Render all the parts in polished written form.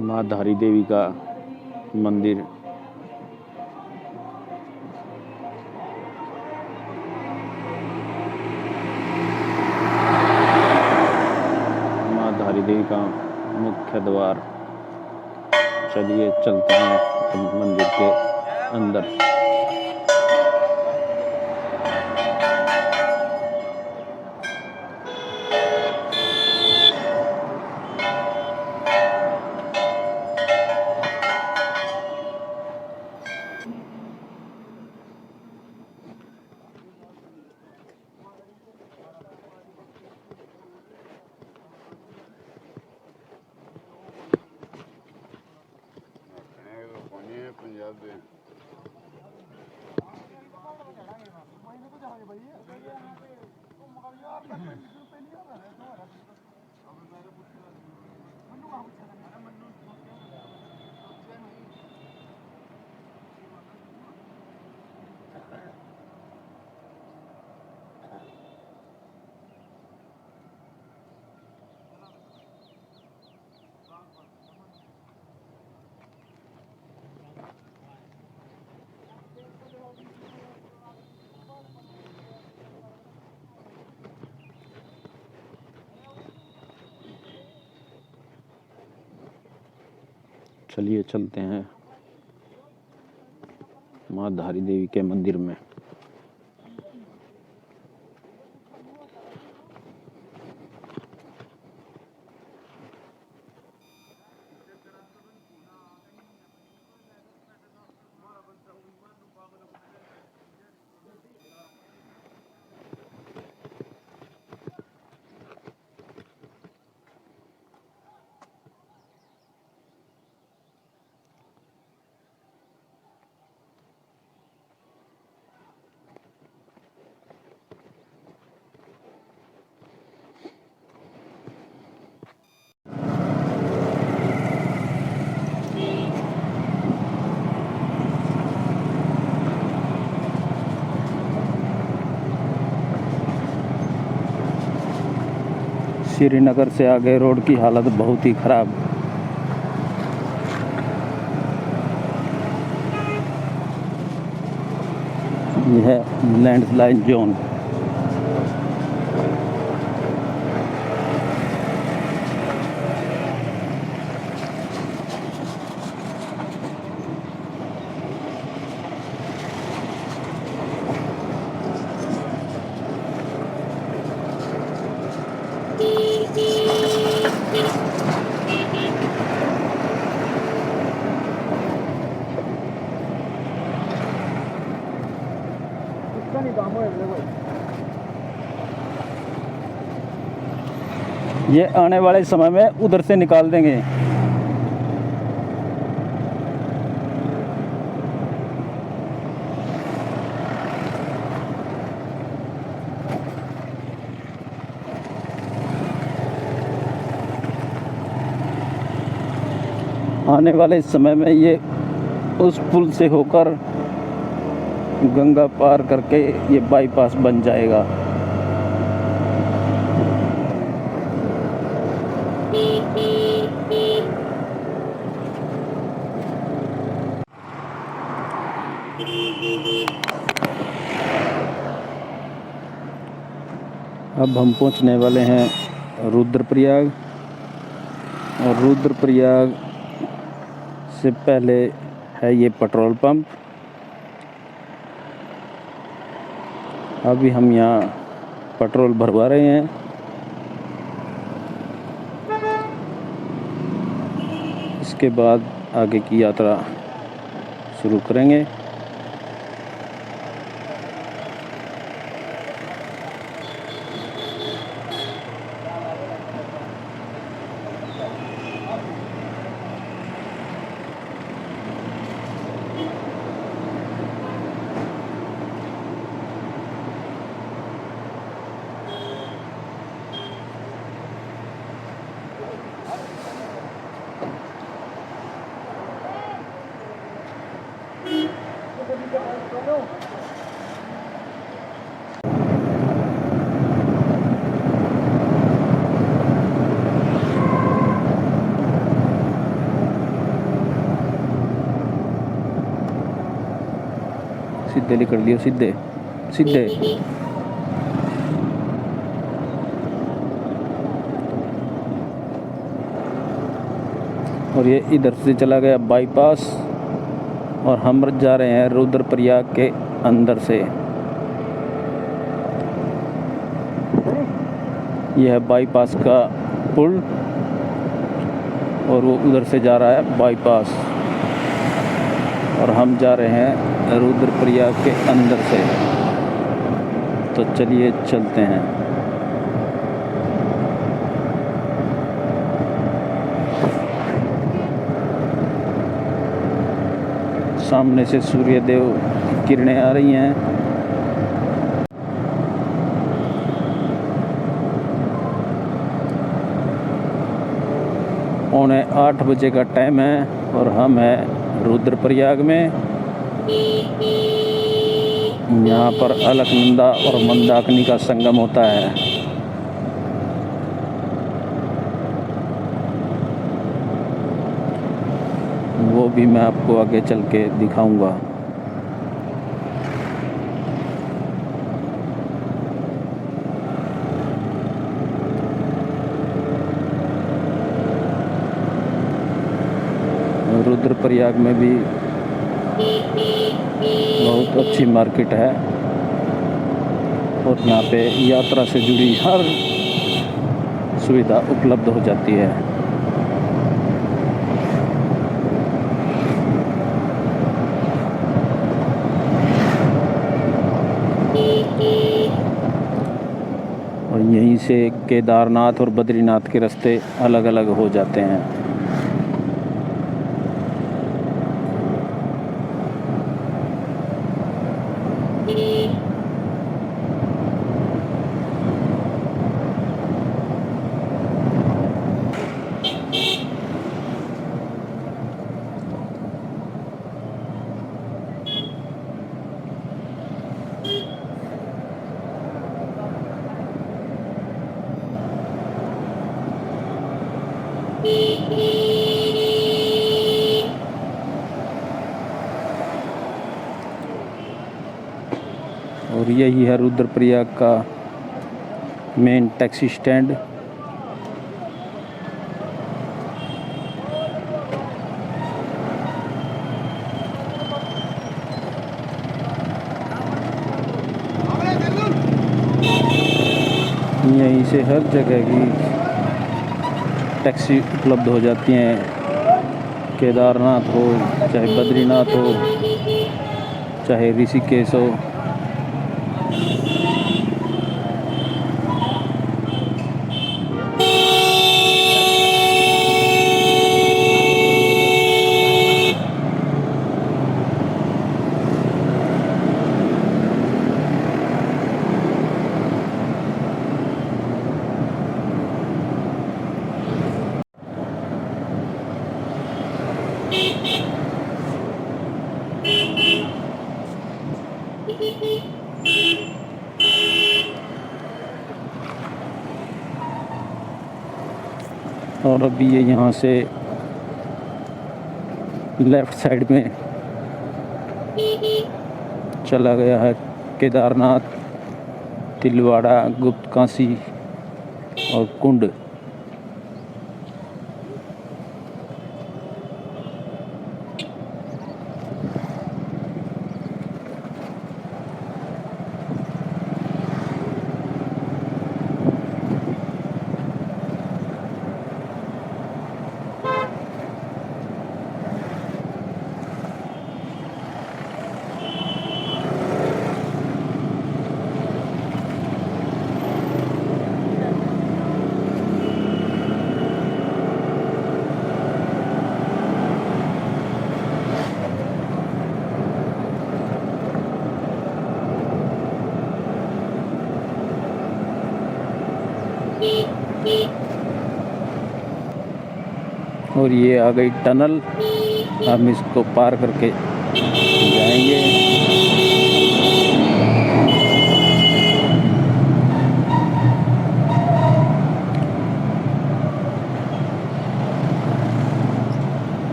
माँ धारी देवी का मंदिर। माँ धारी देवी का मुख्य द्वार। चलिए चलते हैं मंदिर के अंदर। चलिए चलते हैं माँ धारी देवी के मंदिर में। श्रीनगर से आगे रोड की हालत बहुत ही खराब। यह है लैंडस्लाइड जोन। ये आने वाले समय में उधर से निकाल देंगे। आने वाले समय में ये उस पुल से होकर गंगा पार करके ये बाईपास बन जाएगा। अब हम पहुंचने वाले हैं रुद्रप्रयाग, और रुद्रप्रयाग से पहले है ये पेट्रोल पंप। अभी हम यहाँ पेट्रोल भरवा रहे हैं। इसके बाद आगे की यात्रा शुरू करेंगे। सीधे निकल लियो, सीधे सीधे। और ये इधर से चला गया बाईपास और हम जा रहे हैं रुद्रप्रयाग के अंदर से। यह है बाईपास का पुल और वो उधर से जा रहा है बाईपास और हम जा रहे हैं रुद्रप्रयाग के अंदर से। तो चलिए चलते हैं। सामने से सूर्यदेव किरणें आ रही हैं। पौने 8 बजे का टाइम है और हम हैं रुद्रप्रयाग में। यहाँ पर अलकनंदा और मंदाकिनी का संगम होता है। वो भी मैं आपको आगे चल के दिखाऊंगा। रुद्रप्रयाग में भी बहुत अच्छी मार्केट है और यहाँ पे यात्रा से जुड़ी हर सुविधा उपलब्ध हो जाती है। और यहीं से केदारनाथ और बद्रीनाथ के रास्ते अलग अलग हो जाते हैं। और यही है रुद्रप्रयाग का मेन टैक्सी स्टैंड। यहीं से हर जगह की टैक्सी उपलब्ध हो जाती हैं। केदारनाथ हो, चाहे बद्रीनाथ हो, चाहे ऋषिकेश हो। और अभी ये यहाँ से लेफ़्ट साइड में चला गया है केदारनाथ, तिलवाड़ा, गुप्तकाशी और कुंड। और ये आ गई टनल। हम इसको पार करके जाएंगे।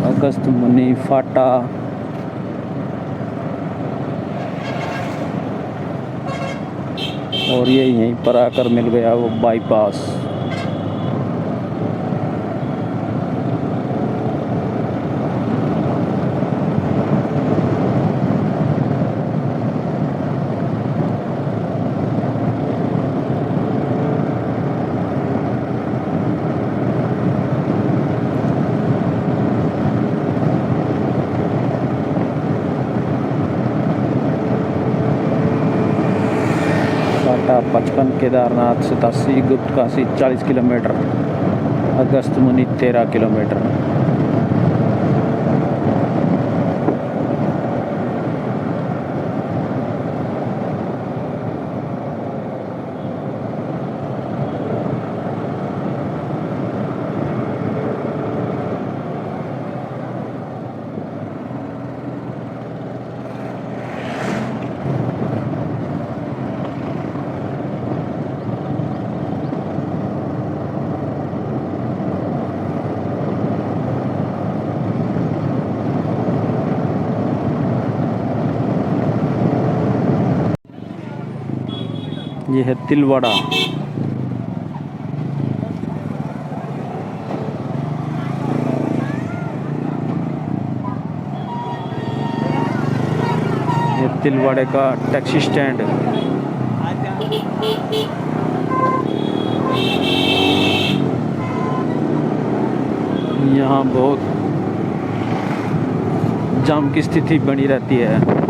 अगस्त मुनि फाटा, और ये यहीं पर आकर मिल गया वो बाईपास। फाटा 55, केदारनाथ 87, गुप्तकाशी 40 किलोमीटर, अगस्त मुनि 13 किलोमीटर। ये है तिलवाड़ा। ये तिलवाड़े का टैक्सी स्टैंड। यहाँ बहुत जाम की स्थिति बनी रहती है।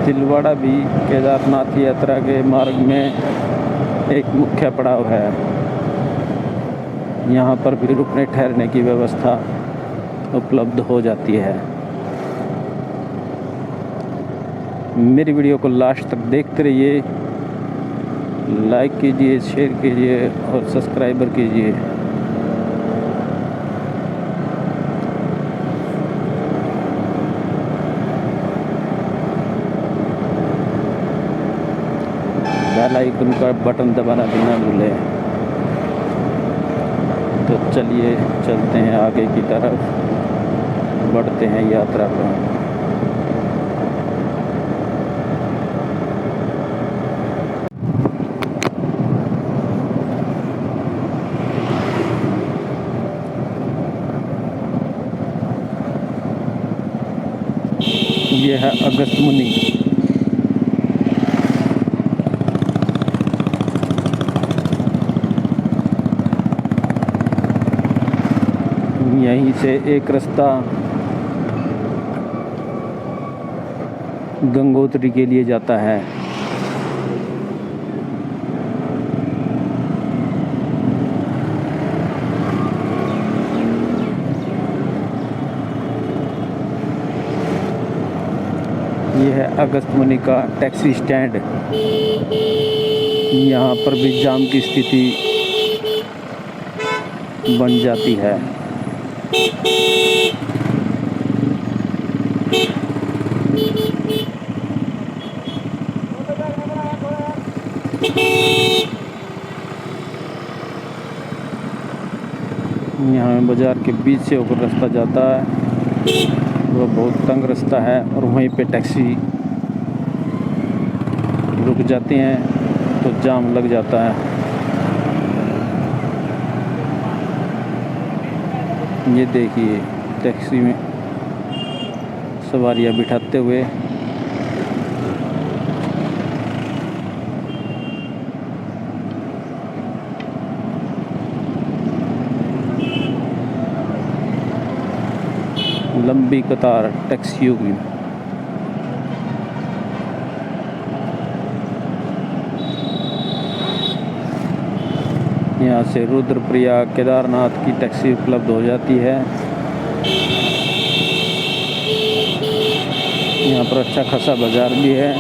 तिलवाड़ा भी केदारनाथ यात्रा के मार्ग में एक मुख्य पड़ाव है। यहाँ पर भी रुकने ठहरने की व्यवस्था उपलब्ध हो जाती है। मेरी वीडियो को लास्ट तक देखते रहिए, लाइक कीजिए, शेयर कीजिए और सब्सक्राइबर कीजिए। बेल आइकन का बटन दबाना भी ना भूलें। तो चलिए चलते हैं आगे की तरफ, बढ़ते हैं यात्रा पर। ये है अगस्त मुनि। यहीं से एक रास्ता गंगोत्री के लिए जाता है। यह है अगस्त मुनि का टैक्सी स्टैंड। यहाँ पर भी जाम की स्थिति बन जाती है। यहाँ बाजार के बीच से होकर रास्ता जाता है, वो बहुत तंग रास्ता है और वहीं पे टैक्सी रुक जाती हैं तो जाम लग जाता है। ये देखिए टैक्सी में सवारियाँ बिठाते हुए लंबी कतार टैक्सियों की। यहाँ से रुद्रप्रयाग केदारनाथ की टैक्सी उपलब्ध हो जाती है। यहाँ पर अच्छा खासा बाजार भी है।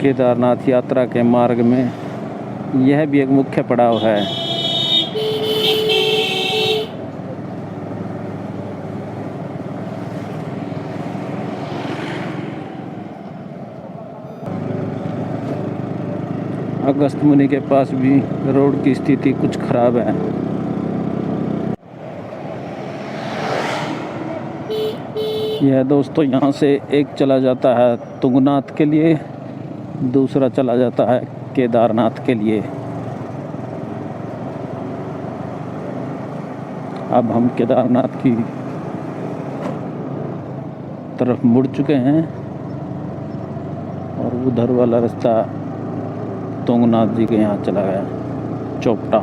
केदारनाथ यात्रा के मार्ग में यह भी एक मुख्य पड़ाव है। अगस्त मुनि के पास भी रोड की स्थिति कुछ खराब है। यह दोस्तों यहाँ से एक चला जाता है तुंगनाथ के लिए, दूसरा चला जाता है केदारनाथ के लिए। अब हम केदारनाथ की तरफ मुड़ चुके हैं और उधर वाला रास्ता तुंगनाथ जी के यहाँ चला गया, चोपटा।